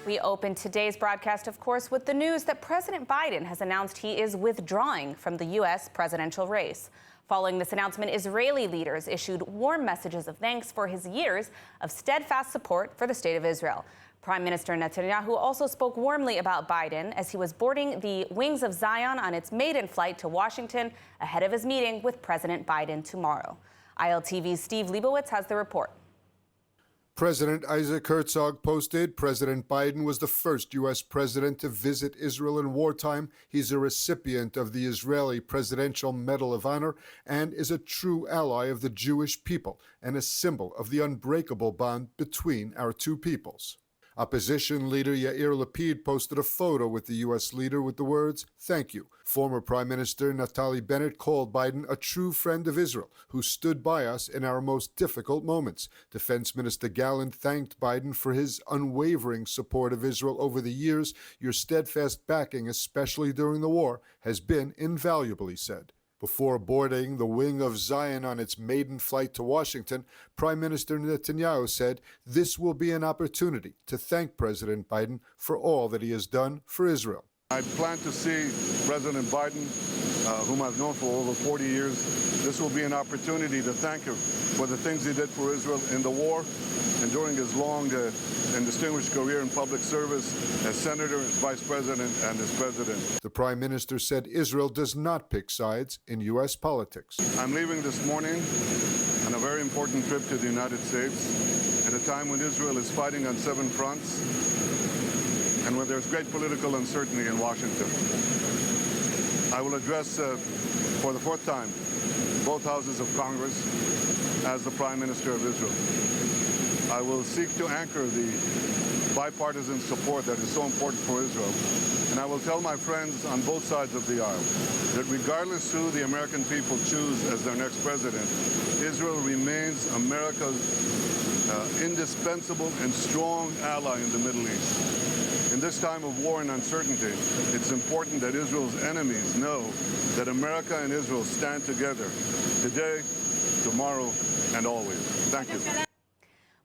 We open today's broadcast, of course, with the news that President Biden has announced he is withdrawing from the U.S. presidential race. Following this announcement, Israeli leaders issued warm messages of thanks for his years of steadfast support for the State of Israel. Prime Minister Netanyahu also spoke warmly about Biden as he was boarding the Wings of Zion on its maiden flight to Washington ahead of his meeting with President Biden tomorrow. ILTV's Steve Leibowitz has the report. President Isaac Herzog posted, President Biden was the first U.S. president to visit Israel in wartime. He's a recipient of the Israeli Presidential Medal of Honor and is a true ally of the Jewish people and a symbol of the unbreakable bond between our two peoples. Opposition leader Yair Lapid posted a photo with the U.S. leader with the words, "Thank you." Former Prime Minister Naftali Bennett called Biden a true friend of Israel who stood by us in our most difficult moments. Defense Minister Gallant thanked Biden for his unwavering support of Israel over the years. Your steadfast backing, especially during the war, has been invaluable, he said. Before boarding the Wing of Zion on its maiden flight to Washington, Prime Minister Netanyahu said this will be an opportunity to thank President Biden for all that he has done for Israel. I plan to see President Biden, whom I've known for over 40 years. This will be an opportunity to thank him for the things he did for Israel in the war and during his long and distinguished career in public service as senator, as vice president, and as president. The Prime Minister said Israel does not pick sides in U.S. politics. I'm leaving this morning on a very important trip to the United States at a time when Israel is fighting on 7 fronts and when there's great political uncertainty in Washington. I will address, for the 4th time, both houses of Congress as the Prime Minister of Israel. I will seek to anchor the bipartisan support that is so important for Israel. And I will tell my friends on both sides of the aisle that regardless who the American people choose as their next president, Israel remains America's indispensable and strong ally in the Middle East. In this time of war and uncertainty, it's important that Israel's enemies know that America and Israel stand together today, tomorrow, and always. Thank you.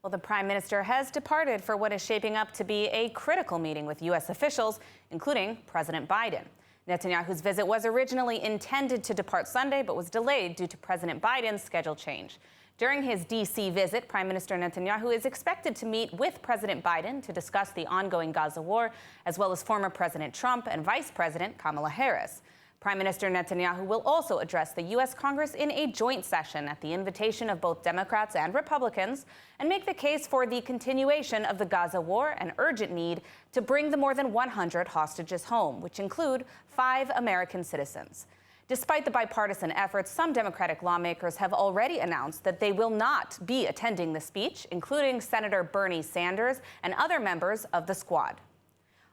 Well, the Prime Minister has departed for what is shaping up to be a critical meeting with U.S. officials, including President Biden. Netanyahu's visit was originally intended to depart Sunday, but was delayed due to President Biden's schedule change. During his D.C. visit, Prime Minister Netanyahu is expected to meet with President Biden to discuss the ongoing Gaza war, as well as former President Trump and Vice President Kamala Harris. Prime Minister Netanyahu will also address the U.S. Congress in a joint session at the invitation of both Democrats and Republicans and make the case for the continuation of the Gaza war and urgent need to bring the more than 100 hostages home, which include 5 American citizens. Despite the bipartisan efforts, some Democratic lawmakers have already announced that they will not be attending the speech, including Senator Bernie Sanders and other members of the squad.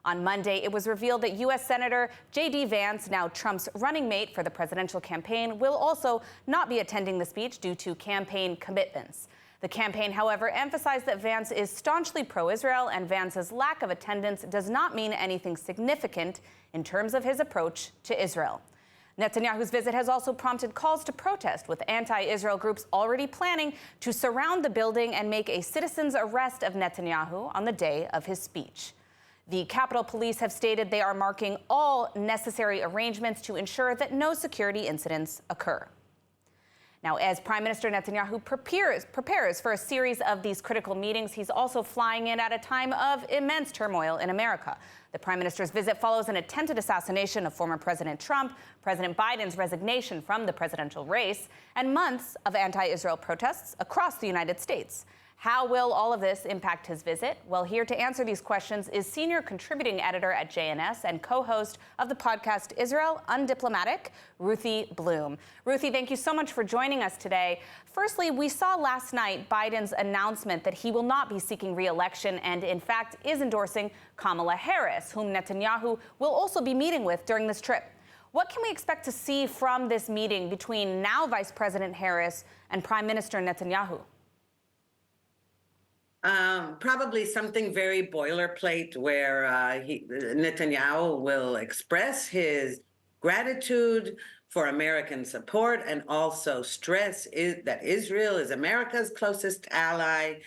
On Monday, it was revealed that U.S. Senator J.D. Vance, now Trump's running mate for the presidential campaign, will also not be attending the speech due to campaign commitments. The campaign, however, emphasized that Vance is staunchly pro-Israel, and Vance's lack of attendance does not mean anything significant in terms of his approach to Israel. Netanyahu's visit has also prompted calls to protest, with anti-Israel groups already planning to surround the building and make a citizen's arrest of Netanyahu on the day of his speech. The Capitol Police have stated they are marking all necessary arrangements to ensure that no security incidents occur. Now, as Prime Minister Netanyahu prepares for a series of these critical meetings, he's also flying in at a time of immense turmoil in America. The Prime Minister's visit follows an attempted assassination of former President Trump, President Biden's resignation from the presidential race, and months of anti-Israel protests across the United States. How will all of this impact his visit? Well, here to answer these questions is senior contributing editor at JNS and co-host of the podcast Israel Undiplomatic, Ruthie Bloom. Ruthie, thank you so much for joining us today. Firstly, we saw last night Biden's announcement that he will not be seeking re-election and, in fact, is endorsing Kamala Harris, whom Netanyahu will also be meeting with during this trip. What can we expect to see from this meeting between now Vice President Harris and Prime Minister Netanyahu? Probably something very boilerplate where Netanyahu will express his gratitude for American support and also stress that Israel is America's closest ally.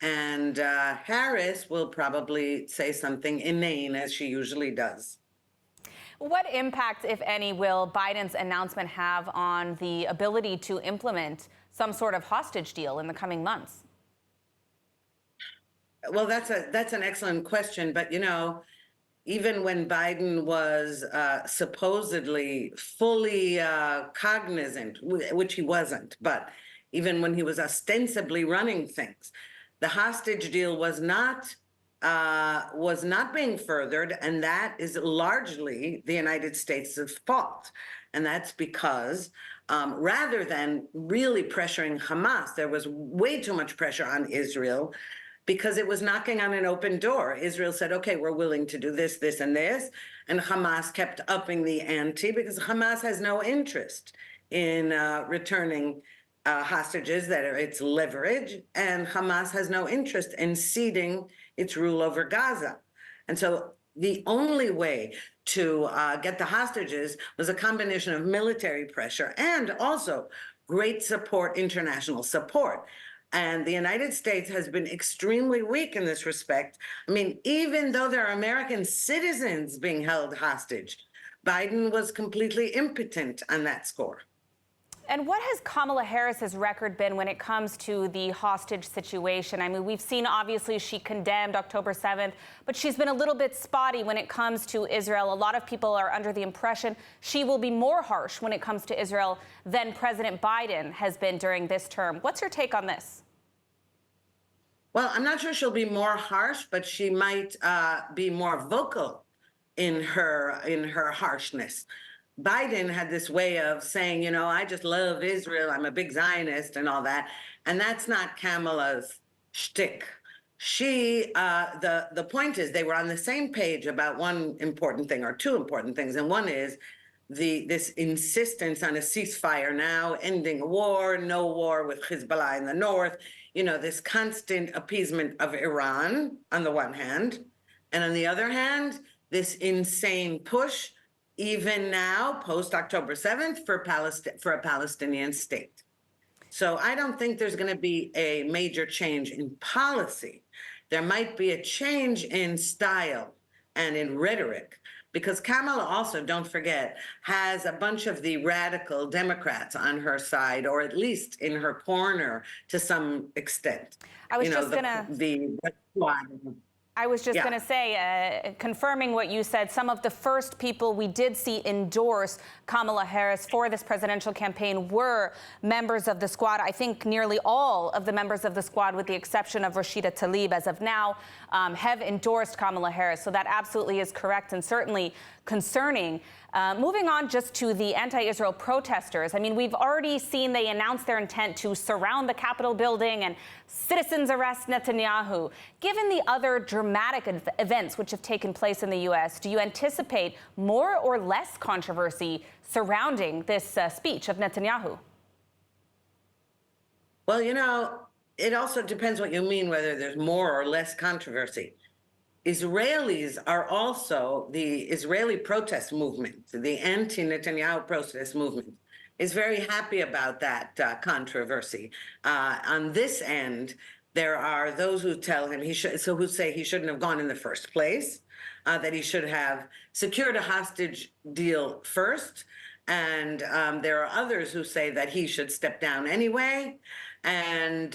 And Harris will probably say something inane, as she usually does. What impact, if any, will Biden's announcement have on the ability to implement some sort of hostage deal in the coming months? Well, that's an excellent question. But, you know, even when Biden was supposedly fully cognizant, which he wasn't, but even when he was ostensibly running things, the hostage deal was not being furthered, and that is largely the United States' fault. And that's because rather than really pressuring Hamas, there was way too much pressure on Israel because it was knocking on an open door. Israel said, okay, we're willing to do this, this, and this. And Hamas kept upping the ante because Hamas has no interest in returning hostages that are its leverage, and Hamas has no interest in ceding its rule over Gaza. And so the only way to get the hostages was a combination of military pressure and also great support, international support. And the United States has been extremely weak in this respect. I mean, even though there are American citizens being held hostage, Biden was completely impotent on that score. And what has Kamala Harris's record been when it comes to the hostage situation? I mean, we've seen, obviously, she condemned October 7th, but she's been a little bit spotty when it comes to Israel. A lot of people are under the impression she will be more harsh when it comes to Israel than President Biden has been during this term. What's your take on this? Well, I'm not sure she'll be more harsh, but she might be more vocal in her harshness. Biden had this way of saying, you know, I just love Israel, I'm a big Zionist and all that. And that's not Kamala's shtick. She, the point is they were on the same page about one important thing or two important things. And one is this insistence on a ceasefire now, ending a war, no war with Hezbollah in the north, you know, this constant appeasement of Iran on the one hand. And on the other hand, this insane push even now, post-October 7th, for a Palestinian state. So I don't think there's going to be a major change in policy. There might be a change in style and in rhetoric, because Kamala also, don't forget, has a bunch of the radical Democrats on her side, or at least in her corner to some extent. I was just going to say, confirming what you said, some of the first people we did see endorse Kamala Harris for this presidential campaign were members of the squad. I think nearly all of the members of the squad, with the exception of Rashida Tlaib, as of now, have endorsed Kamala Harris. So that absolutely is correct and certainly concerning. Moving on just to the anti-Israel protesters. I mean, we've already seen they announced their intent to surround the Capitol building and citizens arrest Netanyahu. Given the other dramatic events which have taken place in the U.S., do you anticipate more or less controversy surrounding this speech of Netanyahu? Well, you know, it also depends what you mean, whether there's more or less controversy. Israelis are also, the Israeli protest movement, the anti-Netanyahu protest movement, is very happy about that controversy. On this end, there are those who tell him who say he shouldn't have gone in the first place, that he should have secured a hostage deal first. And there are others who say that he should step down anyway. And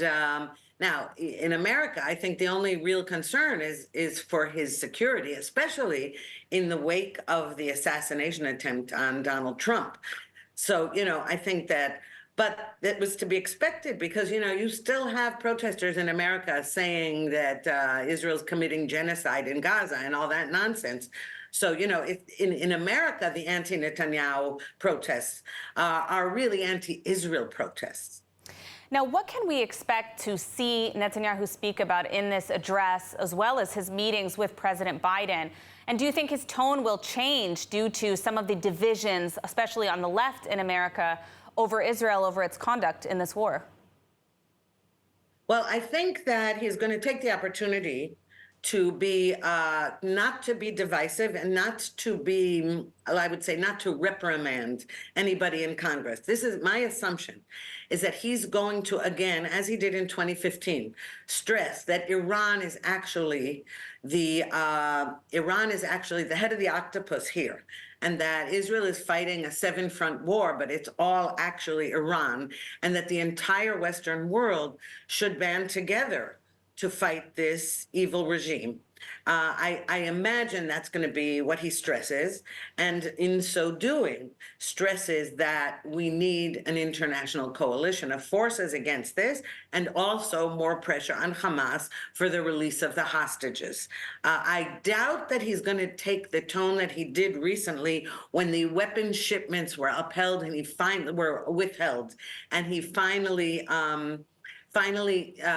now, in America, I think the only real concern is for his security, especially in the wake of the assassination attempt on Donald Trump. So, you know, I think that, but that was to be expected because, you know, you still have protesters in America saying that Israel's committing genocide in Gaza and all that nonsense. So, you know, if in America, the anti-Netanyahu protests are really anti-Israel protests. Now, what can we expect to see Netanyahu speak about in this address, as well as his meetings with President Biden? And do you think his tone will change due to some of the divisions, especially on the left in America, over Israel, over its conduct in this war? Well, I think that he's going to take the opportunity to be not to be divisive and not to be, I would say, not to reprimand anybody in Congress. This is my assumption, is that he's going to, again, as he did in 2015, stress that Iran is actually the head of the octopus here, and that Israel is fighting a seven-front war, but it's all actually Iran, and that the entire Western world should band together to fight this evil regime. I imagine that's going to be what he stresses, and in so doing, stresses that we need an international coalition of forces against this, and also more pressure on Hamas for the release of the hostages. I doubt that he's going to take the tone that he did recently when the weapons shipments were upheld and were withheld, and he finally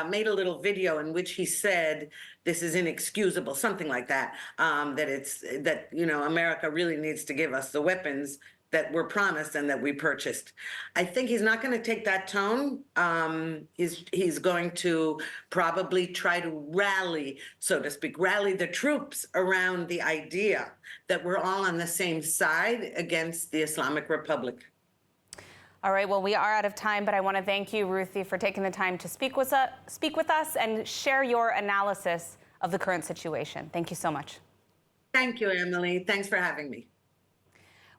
made a little video in which he said this is inexcusable, something like that, that America really needs to give us the weapons that were promised and that we purchased. I think he's not going to take that tone. He's going to probably try to rally, so to speak, rally the troops around the idea that we're all on the same side against the Islamic Republic. All right, well, we are out of time, but I want to thank you, Ruthie, for taking the time to speak with us and share your analysis of the current situation. Thank you so much. Thank you, Emily. Thanks for having me.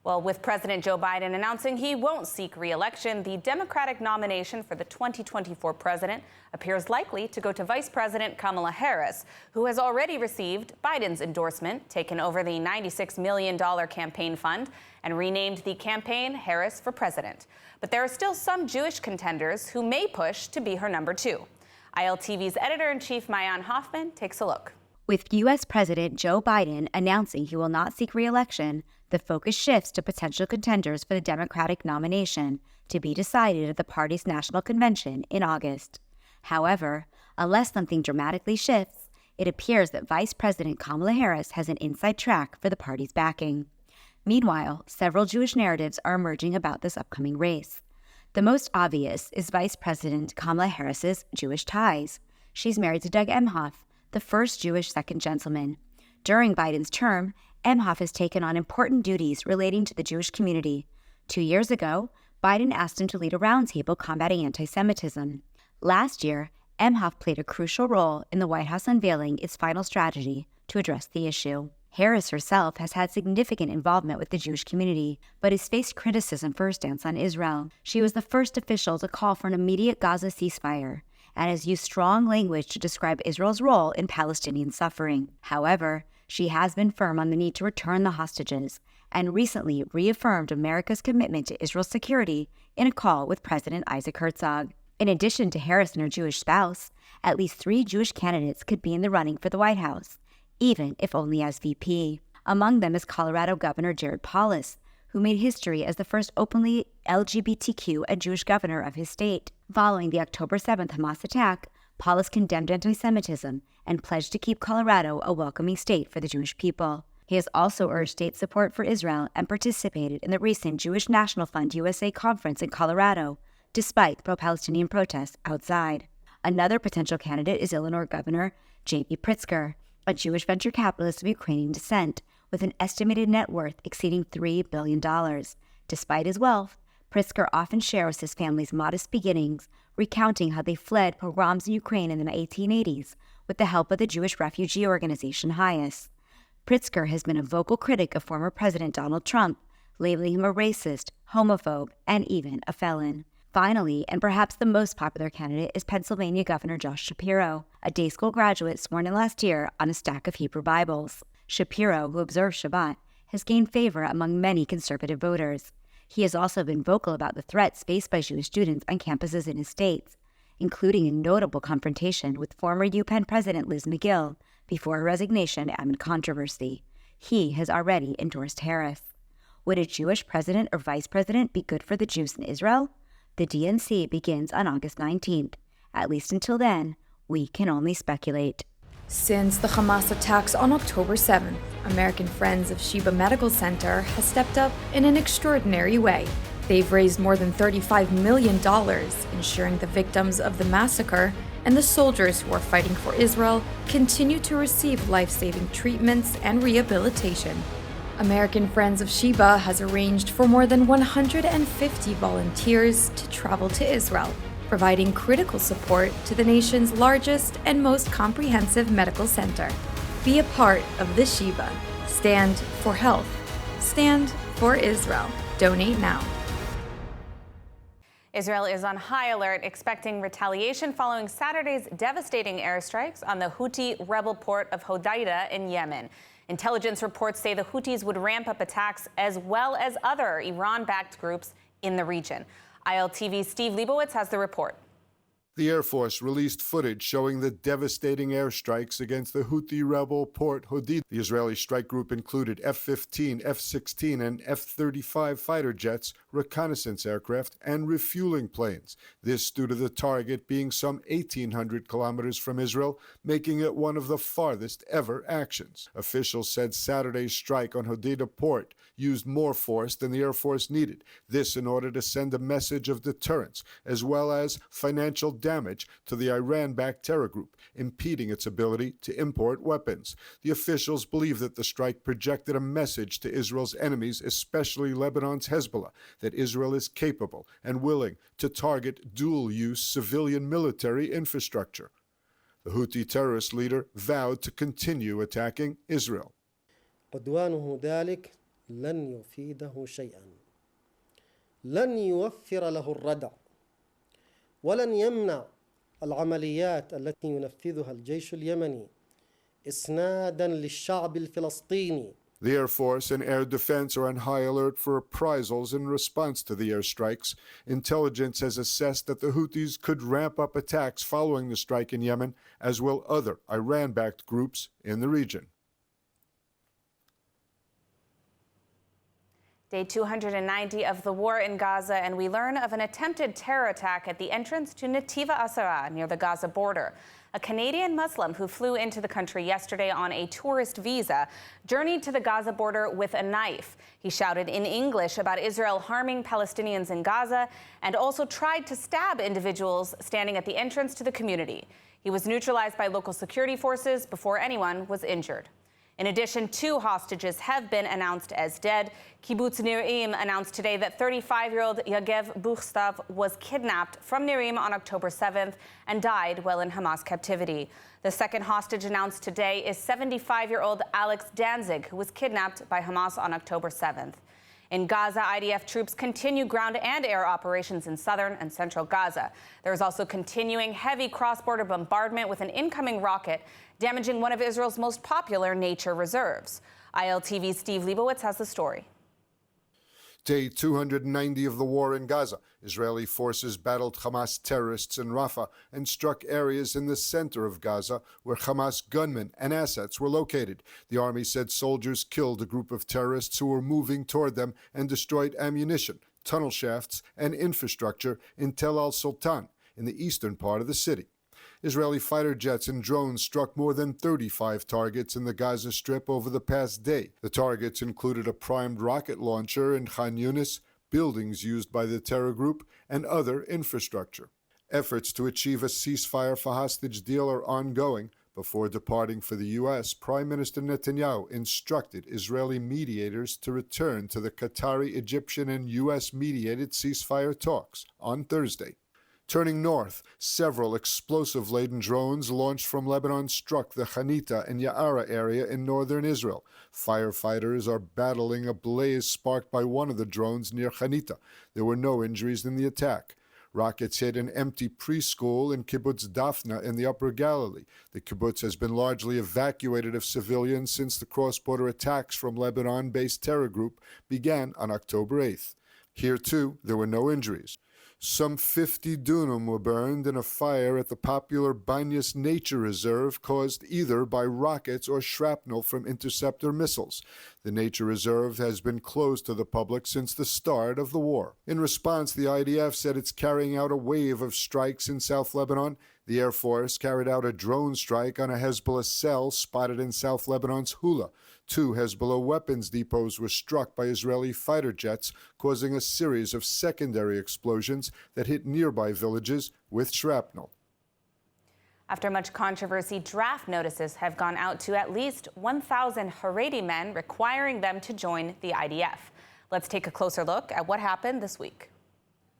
Well, with President Joe Biden announcing he won't seek re-election, the Democratic nomination for the 2024 president appears likely to go to Vice President Kamala Harris, who has already received Biden's endorsement, taken over the $96 million campaign fund, and renamed the campaign Harris for President. But there are still some Jewish contenders who may push to be her number two. ILTV's editor-in-chief, Maayan Hoffman, takes a look. With U.S. President Joe Biden announcing he will not seek re-election, the focus shifts to potential contenders for the Democratic nomination to be decided at the party's national convention in August. However, unless something dramatically shifts, it appears that Vice President Kamala Harris has an inside track for the party's backing. Meanwhile, several Jewish narratives are emerging about this upcoming race. The most obvious is Vice President Kamala Harris's Jewish ties. She's married to Doug Emhoff, the first Jewish second gentleman. During Biden's term, Emhoff has taken on important duties relating to the Jewish community. 2 years ago, Biden asked him to lead a roundtable combating anti-Semitism. Last year, Emhoff played a crucial role in the White House unveiling its final strategy to address the issue. Harris herself has had significant involvement with the Jewish community, but has faced criticism for her stance on Israel. She was the first official to call for an immediate Gaza ceasefire, and has used strong language to describe Israel's role in Palestinian suffering. However, she has been firm on the need to return the hostages, and recently reaffirmed America's commitment to Israel's security in a call with President Isaac Herzog. In addition to Harris and her Jewish spouse, at least 3 Jewish candidates could be in the running for the White House, even if only as VP. Among them is Colorado Governor Jared Polis, who made history as the first openly LGBTQ and Jewish governor of his state. Following the October 7th Hamas attack, Polis condemned anti-Semitism and pledged to keep Colorado a welcoming state for the Jewish people. He has also urged state support for Israel and participated in the recent Jewish National Fund USA conference in Colorado, despite pro-Palestinian protests outside. Another potential candidate is Illinois Governor J.B. Pritzker, a Jewish venture capitalist of Ukrainian descent, with an estimated net worth exceeding $3 billion. Despite his wealth, Pritzker often shares his family's modest beginnings, recounting how they fled pogroms in Ukraine in the 1880s with the help of the Jewish refugee organization HIAS. Pritzker has been a vocal critic of former President Donald Trump, labeling him a racist, homophobe, and even a felon. Finally, and perhaps the most popular candidate, is Pennsylvania Governor Josh Shapiro, a day school graduate sworn in last year on a stack of Hebrew Bibles. Shapiro, who observes Shabbat, has gained favor among many conservative voters. He has also been vocal about the threats faced by Jewish students on campuses in his states, including a notable confrontation with former UPenn President Liz McGill before her resignation amid controversy. He has already endorsed Harris. Would a Jewish president or vice president be good for the Jews in Israel? The DNC begins on August 19th. At least until then, we can only speculate. Since the Hamas attacks on October 7th, American Friends of Sheba Medical Center has stepped up in an extraordinary way. They've raised more than $35 million, ensuring the victims of the massacre and the soldiers who are fighting for Israel continue to receive life-saving treatments and rehabilitation. American Friends of Sheba has arranged for more than 150 volunteers to travel to Israel, providing critical support to the nation's largest and most comprehensive medical center. Be a part of the Sheba. Stand for health. Stand for Israel. Donate now. Israel is on high alert, expecting retaliation following Saturday's devastating airstrikes on the Houthi rebel port of Hodeidah in Yemen. Intelligence reports say the Houthis would ramp up attacks as well as other Iran-backed groups in the region. ILTV's Steve Leibowitz has the report. The Air Force released footage showing the devastating airstrikes against the Houthi rebel port Hodeidah. The Israeli strike group included F-15, F-16, and F-35 fighter jets, reconnaissance aircraft, and refueling planes. This due to the target being some 1,800 kilometers from Israel, making it one of the farthest ever actions. Officials said Saturday's strike on Hodeidah port used more force than the Air Force needed. This in order to send a message of deterrence, as well as financial damage to the Iran-backed terror group, impeding its ability to import weapons. The officials believe that the strike projected a message to Israel's enemies, especially Lebanon's Hezbollah, that Israel is capable and willing to target dual-use civilian military infrastructure. The Houthi terrorist leader vowed to continue attacking Israel. عدوانه ذلك لن يفيده شيئا لن يوفر له الردع ولن يمنع العمليات التي ينفذها الجيش اليمني إسنادا للشعب الفلسطيني. The Air Force and Air Defense are on high alert for reprisals in response to the airstrikes. Intelligence has assessed that the Houthis could ramp up attacks following the strike in Yemen, as will other Iran-backed groups in the region. Day 290 of the war in Gaza, and we learn of an attempted terror attack at the entrance to Netiva Asara near the Gaza border. A Canadian Muslim who flew into the country yesterday on a tourist visa journeyed to the Gaza border with a knife. He shouted in English about Israel harming Palestinians in Gaza and also tried to stab individuals standing at the entrance to the community. He was neutralized by local security forces before anyone was injured. In addition, 2 hostages have been announced as dead. Kibbutz Nirim announced today that 35-year-old Yagev Buchstav was kidnapped from Nirim on October 7th and died while in Hamas captivity. The second hostage announced today is 75-year-old Alex Danzig, who was kidnapped by Hamas on October 7th. In Gaza, IDF troops continue ground and air operations in southern and central Gaza. There is also continuing heavy cross-border bombardment with an incoming rocket damaging one of Israel's most popular nature reserves. ILTV's Steve Leibowitz has the story. Day 290 of the war in Gaza. Israeli forces battled Hamas terrorists in Rafah and struck areas in the center of Gaza where Hamas gunmen and assets were located. The army said soldiers killed a group of terrorists who were moving toward them and destroyed ammunition, tunnel shafts, and infrastructure in Tel al-Sultan, in the eastern part of the city. Israeli fighter jets and drones struck more than 35 targets in the Gaza Strip over the past day. The targets included a primed rocket launcher in Khan Yunis, buildings used by the terror group, and other infrastructure. Efforts to achieve a ceasefire for hostage deal are ongoing. Before departing for the U.S., Prime Minister Netanyahu instructed Israeli mediators to return to the Qatari, Egyptian, and U.S.-mediated ceasefire talks on Thursday. Turning north, several explosive-laden drones launched from Lebanon struck the Hanita and Ya'ara area in northern Israel. Firefighters are battling a blaze sparked by one of the drones near Hanita. There were no injuries in the attack. Rockets hit an empty preschool in Kibbutz Daphna in the Upper Galilee. The kibbutz has been largely evacuated of civilians since the cross-border attacks from Lebanon-based terror group began on October 8th. Here, too, there were no injuries. Some 50 dunam were burned in a fire at the popular Banyas Nature Reserve caused either by rockets or shrapnel from interceptor missiles. The nature reserve has been closed to the public since the start of the war. In response, the IDF said it's carrying out a wave of strikes in South Lebanon. The Air Force carried out a drone strike on a Hezbollah cell spotted in South Lebanon's Hula. 2 Hezbollah weapons depots were struck by Israeli fighter jets, causing a series of secondary explosions that hit nearby villages with shrapnel. After much controversy, draft notices have gone out to at least 1,000 Haredi men, requiring them to join the IDF. Let's take a closer look at what happened this week.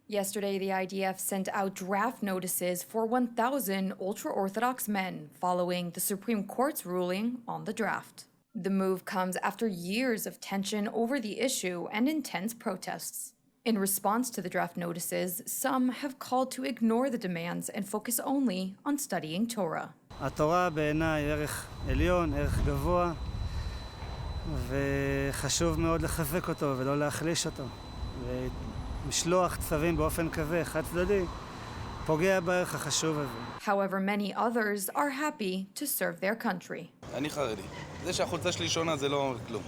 Yesterday, the IDF sent out draft notices for 1,000 ultra-Orthodox men following the Supreme Court's ruling on the draft. The move comes after years of tension over the issue and intense protests. In response to the draft notices, some have called to ignore the demands and focus only on studying Torah. התורה בעיניי ערך עליון, ערך גבוה, וחשוב מאוד לחזק אותו ולא להחליש אותו. ומשלוח צווים באופן כזה, חד צדדי, פוגע בערך החשוב הזה. However, many others are happy to serve their country. אני חרדי. זה שהחולצה שלי שונה זה לא אומר כלום.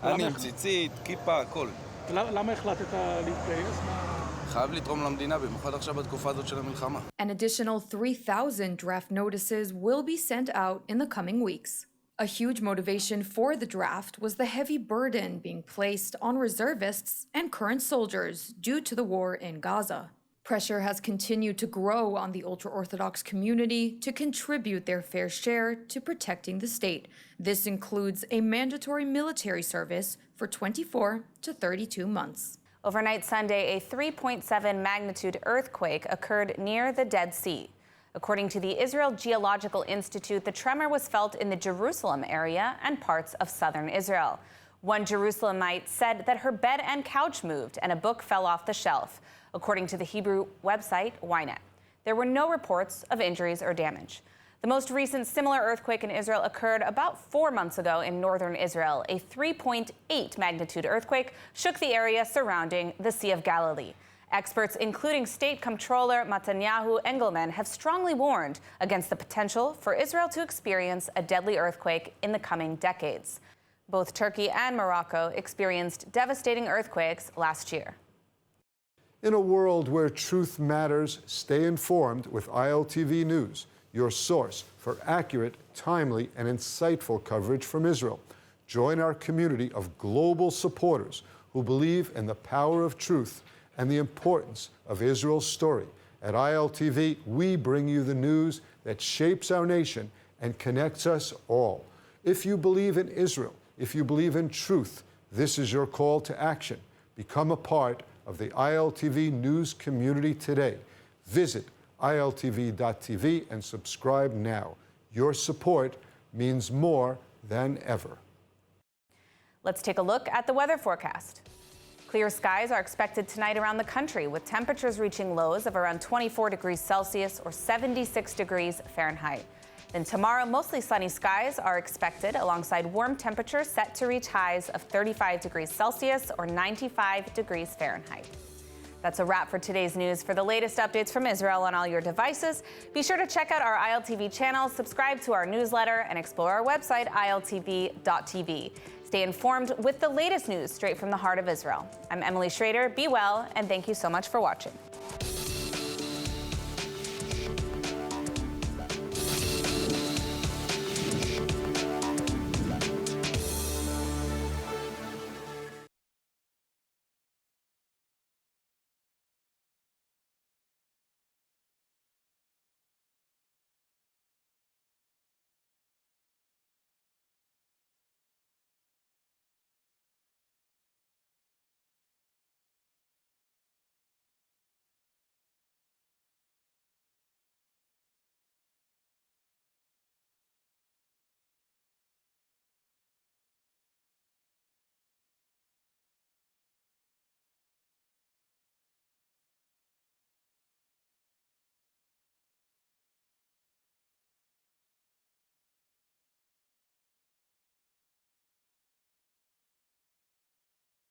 אני עם ציצית, כיפה, הכל. למה החלטת להתגייס? חייב לתרום למדינה, במיוחד עכשיו בתקופה הזאת של המלחמה. An additional 3,000 draft notices will be sent out in the coming weeks. A huge motivation for the draft was the heavy burden being placed on reservists and current soldiers due to the war in Gaza. Pressure has continued to grow on the ultra-Orthodox community to contribute their fair share to protecting the state. This includes a mandatory military service for 24 to 32 months. Overnight Sunday, a 3.7 magnitude earthquake occurred near the Dead Sea. According to the Israel Geological Institute, the tremor was felt in the Jerusalem area and parts of southern Israel. One Jerusalemite said that her bed and couch moved and a book fell off the shelf, according to the Hebrew website Ynet. There were no reports of injuries or damage. The most recent similar earthquake in Israel occurred about 4 months ago in northern Israel. A 3.8 magnitude earthquake shook the area surrounding the Sea of Galilee. Experts, including State Comptroller Netanyahu Engelman, have strongly warned against the potential for Israel to experience a deadly earthquake in the coming decades. Both Turkey and Morocco experienced devastating earthquakes last year. In a world where truth matters, stay informed with ILTV News, your source for accurate, timely, and insightful coverage from Israel. Join our community of global supporters who believe in the power of truth and the importance of Israel's story. At ILTV, we bring you the news that shapes our nation and connects us all. If you believe in Israel, if you believe in truth, this is your call to action. Become a part of the ILTV news community today. Visit ILTV.tv and subscribe now. Your support means more than ever. Let's take a look at the weather forecast. Clear skies are expected tonight around the country, with temperatures reaching lows of around 24 degrees Celsius or 76 degrees Fahrenheit. Then tomorrow, mostly sunny skies are expected, alongside warm temperatures set to reach highs of 35 degrees Celsius or 95 degrees Fahrenheit. That's a wrap for today's news. For the latest updates from Israel on all your devices, be sure to check out our ILTV channel, subscribe to our newsletter, and explore our website, ILTV.tv. Stay informed with the latest news straight from the heart of Israel. I'm Emily Schrader. Be well, and thank you so much for watching.